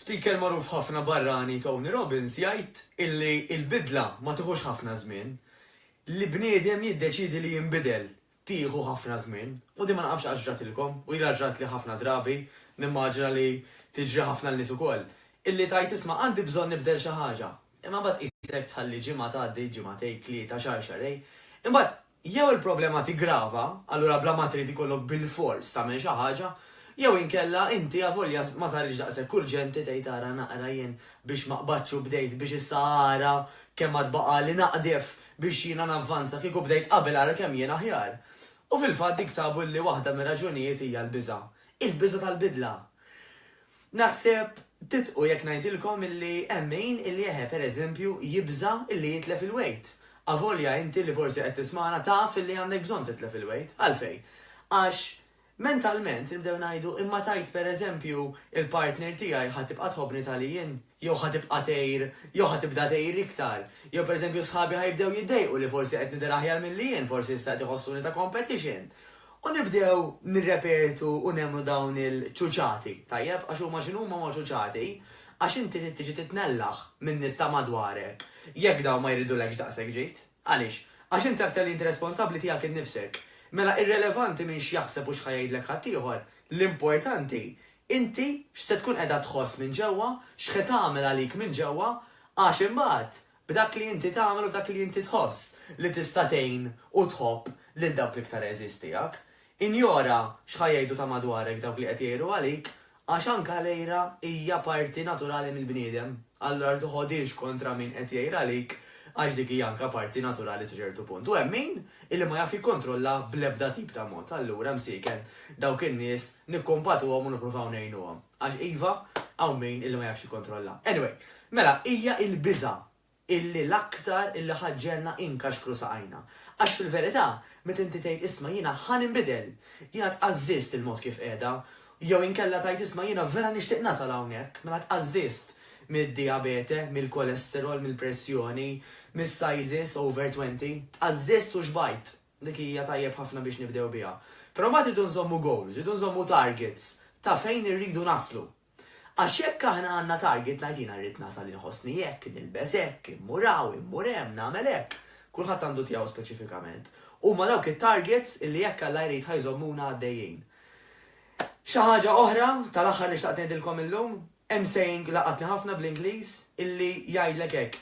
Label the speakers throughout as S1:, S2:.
S1: Speaker magħruf ħafna barrani Tony Robbins jgħid illi il-bidla ma tieħux ħafna żmien. Li bniedem jiddeċidi li jinbidel tieħu ħafna żmien. U di ma nafx għaġratilkom, u jila ġrat li ħafna drabi, nimmaġra li tiġri ħafna l-nies ukoll. Illi tajt isma' għandi bżonn nibdel xi ħaġa. Imma mbagħad isek tħalli ġimgħa tgħaddi, ġimgħatej, tlieta, xarej. Imbagħad jew il-problema tigrava, allura bla ma trid ikollok bil-fors tagħmel xi ħaġa, jew inkella inti għavolja ma sarriġ daqshekk urġenti tgħid ara naqra jien biex ma qbadx bdejt biex issa ara kemm għad baqa' li naqdef biex jiena navvanza kieku bdejt qabel ara kemm jien aħjar. U fil-fatt dik sabu li waħda mir-raġunijiet hija l-biża'. Il-biża' tal-bidla. Naħseb titqu jekk ngħidilkom illi hemm min illi pereżempju jibża illi jitlef il-weight. Avolja inti li forsi qed tismana taf illi għandek bżonn titlef il-weight. Għalfejn. Għax mentalment nibdew ngħidu imma tajt pereżempju il-partner tiegħi ħatibqa' tħobbni tal-jien, jew ħatibqa' tgħir, jew ħatibda tgħir iktar. Jew pereżempju sħabi ħajbdew jiddejqu li forsi qed nidher aħjar milli jien, forsi issa qed iħossuni ta' competition. U nibdew nirrepetu u nemmnu dawn il-ċuċati. Tajjeb, għax huma x'inhuma ma ċuċati, għax inti tiġi titnellaħ minn nies ta' madwarek. Jekk dawn ma jridulekx daqshekk ġejt. Għaliex? Għax inti aktar inti responsabbli tiegħek innifsek. Mela irrelevanti minn x'jaħseb u x'ħajdlek ħaddieħor, l-importanti inti x'se tkun qiegħda tħoss minn ġewwa, x'ħed tagħmel għalik minn ġewwa, għax imbagħad b'dak li inti tagħmel u dak li inti tħoss li tista' tgħin u tħobb lil dawk li iktar eżistijak. Injora x'ħajjgħidu ta' madwarek dawk li qed jgħidu għalik, għax anke lejra hija parti naturali mill-bniedem. Allura toħodix kontra min qed jgħid għalik għax dik hija anke parti naturali sa ċertu punt. U hemm min illi ma jaf jikkontrolla bl-ebda tip ta' mod. Allura msiken dawk in-nies nikkombatuhom u nippruvaw ngħinuhom. Għax iva hawn min illi ma jafx jikkontrolla. Anyway, mela hija l-biża' illi l-aktar illi ħaġġelna inkaxkru saqajna. Għax fil-verità meta inti tgħid isma' jiena ħaninbidel, jiena tqażżist il-mod kif qiegħda, jew inkella tgħid isma' jiena vera nixtieq nasal hawnhekk, mela tqażżist mid-diabete, mill-kolesterol, mill-pressjoni, mis-sizes over 20, tqażżist u xbajt. Dik hija tajjeb ħafna biex nibdew biha. Però ma tridu nżommu goals, tridu nżommu targets ta' fejn irridu naslu. Għax jekk aħna għandna target ngħid jiena rrid nasal inħossni hekk, nilbes hekk, immuraw, immur hemm, nagħmel hekk. Kulħadd għandu tiegħu speċifikament. Huma dawk it-targets illi jekk Alla jrid ħajżommuna għaddejjin. Xi ħaġa oħra tal-aħħar li xtaqt ngħidilkom illum, hemm saying laqatni ħafna bl-Ingliż illi jgħidlek hekk.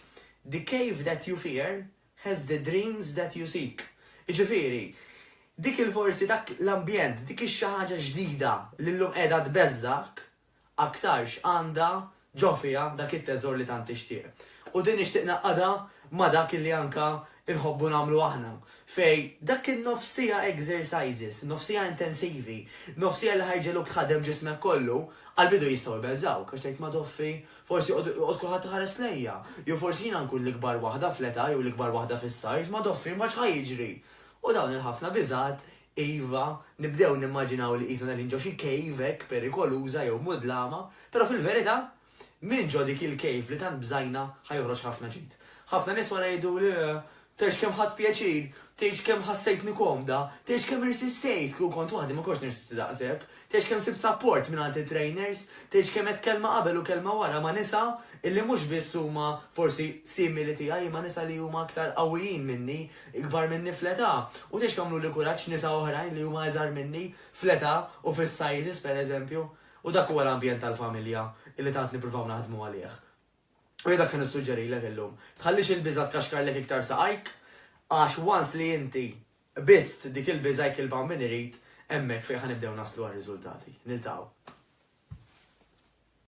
S1: The cave that you fear has the dreams that you seek. Iġifieri, dik il-forsi dak l-ambjent, dik xi ħaġa ġdida li llum qiegħda tbeżżak aktarx għandha ġo fiha dak it-teżor li tant tixtieq. U din nixtieq naqgħadha ma' dak illi anke inħobbu nagħmlu aħna. Fej dak in-nofsija exercises, nofsija intensivi, nofsija li ħajġeluk tħaddem ġismek kollu, għal-bidu jistgħu jbeżżawk, għax tgħid ma' doffi, forsi qod kulħadd tħares lejja, jew forsi jiena nkun l-ikbar waħda fl-età jew l-ikbar waħda fis-sajż, ma' doffi ma x'ħajjiġri. U dawn il-ħafna biżgħat iva nibdew nimmaġinaw li qisna qegħdin ġo xi cave hekk perikoluża jew mudlama, però fil-verità min ġo dik il-cave li tant bżajna ħajħroġ ħafna ġid. Ħafna nies wara jgħidu li tgħix kemm ħadd pjaċir, tgħix kemm ħassejtni komda, tgħix kemm irsistejt kieku kont waħdi ma konx nirsisti daqshekk, tgħix kemm sibt support minn għand trainers, tgħix kemm qed kelma qabel u kelma wara ma' nisa illi mhux biss huma forsi simili tiegħi ma' nisa li huma aktar qawwijin minni, ikbar minni fl-età, u tgħix kamlu li kuraġġ nisa oħrajn li huma eżar minni fl-età u fis-sizes pereżempju, u dak huwa l-ambjent tal-familja illi tant nippruvaw naħdmu għalih. U dak kien nissuġġerilek illum. Tħallix il-biża tkaxkarlek iktar saqajk, għax once li inti bist dik il-biża jkilba minn irid, hemmhekk fejn ħanibdew naslu għar-riżultati. Niltaqgħu.